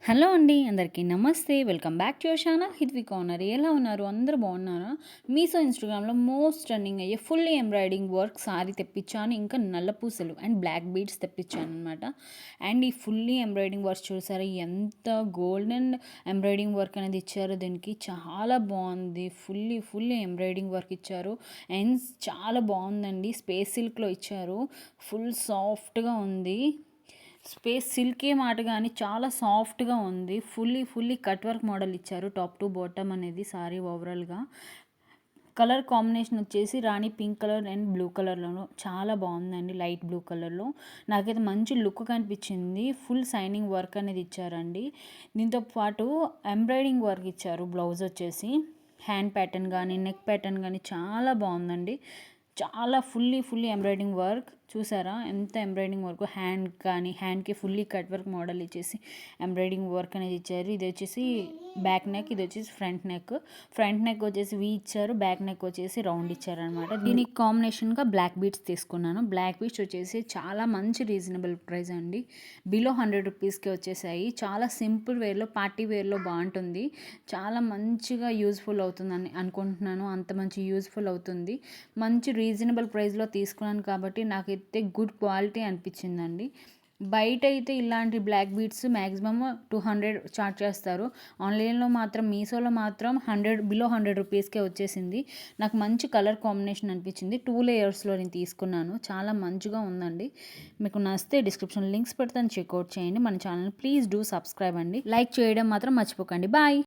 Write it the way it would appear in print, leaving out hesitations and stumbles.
Hello అండి, అందరికీ నమస్తే. Welcome back to your channel Hithvi corner. ఎలా ఉన్నారు? అందరూ బాగున్నారా? మీషో ఇన్స్టాగ్రామ్లో మోస్ట్ రన్నింగ్ అయ్యే ఫుల్లీ ఎంబ్రాయిడింగ్ వర్క్ సారీ తెప్పించాను. ఇంకా నల్ల పూసలు అండ్ బ్లాక్ బీడ్స్ తెప్పించాను అనమాట. అండ్ ఈ ఫుల్లీ ఎంబ్రాయిడింగ్ వర్క్ చూసారా, ఎంత గోల్డెన్ ఎంబ్రాయిడింగ్ వర్క్ అనేది ఇచ్చారు. దీనికి చాలా బాగుంది. ఫుల్లీ ఎంబ్రాయిడింగ్ వర్క్ ఇచ్చారు. అండ్ చాలా బాగుందండి. స్పేస్ సిల్క్లో ఇచ్చారు. ఫుల్ సాఫ్ట్గా ఉంది. స్పేస్ సిల్కే మాట కానీ చాలా సాఫ్ట్గా ఉంది. ఫుల్లీ కట్ వర్క్ మోడల్ ఇచ్చారు. టాప్ టు బాటమ్ అనేది సారీ ఓవరాల్గా. కలర్ కాంబినేషన్ వచ్చేసి రాణి పింక్ కలర్ అండ్ బ్లూ కలర్లో చాలా బాగుందండి. లైట్ బ్లూ కలర్లో నాకైతే మంచి లుక్ కనిపించింది. ఫుల్ సైనింగ్ వర్క్ అనేది ఇచ్చారండి. దీంతో పాటు ఎంబ్రాయిడింగ్ వర్క్ ఇచ్చారు. బ్లౌజ్ వచ్చేసి హ్యాండ్ ప్యాటర్న్ కానీ నెక్ ప్యాటర్న్ కానీ చాలా బాగుందండి. చాలా ఫుల్లీ ఎంబ్రాయిడింగ్ వర్క్ చూసారా, ఎంత ఎంబ్రాయిడింగ్ వర్క్. హ్యాండ్ కానీ హ్యాండ్కి ఫుల్లీ కట్ వర్క్ మోడల్ ఇచ్చేసి ఎంబ్రాయిడింగ్ వర్క్ అనేది ఇచ్చారు. ఇది వచ్చేసి బ్యాక్ నెక్, ఇది వచ్చేసి ఫ్రంట్ నెక్ వచ్చేసి వీ ఇచ్చారు, బ్యాక్ నెక్ వచ్చేసి రౌండ్ ఇచ్చారు అనమాట. దీనికి కాంబినేషన్గా బ్లాక్ బీడ్స్ తీసుకున్నాను. బ్లాక్ బీడ్స్ వచ్చేసి చాలా మంచి రీజనబుల్ ప్రైస్ అండి. బిలో 100 రూపీస్కి వచ్చేసాయి. చాలా సింపుల్ వేర్లో, పార్టీ వేర్లో బాగుంటుంది. చాలా మంచిగా యూజ్ఫుల్ అవుతుందని అనుకుంటున్నాను. అంత మంచి యూజ్ఫుల్ అవుతుంది. మంచి రీజనబుల్ ప్రైస్లో తీసుకున్నాను కాబట్టి నాకైతే గుడ్ క్వాలిటీ అనిపించిందండి. బయట అయితే ఇలాంటి బ్లాక్ బీడ్స్ మ్యాక్సిమమ్ 200 చార్జ్ చేస్తారు. ఆన్లైన్లో మాత్రం మీషోలో మాత్రం బిలో 100 రూపీస్కే వచ్చేసింది. నాకు మంచి కలర్ కాంబినేషన్ అనిపించింది. 2 లేయర్స్లో నేను తీసుకున్నాను. చాలా మంచిగా ఉందండి. మీకు నచ్చితే డిస్క్రిప్షన్ లింక్స్ పెడతాను, చెక్అవుట్ చేయండి. మన ఛానల్ ప్లీజ్ డూ సబ్స్క్రైబ్ అండి. లైక్ చేయడం మాత్రం మర్చిపోకండి. బాయ్.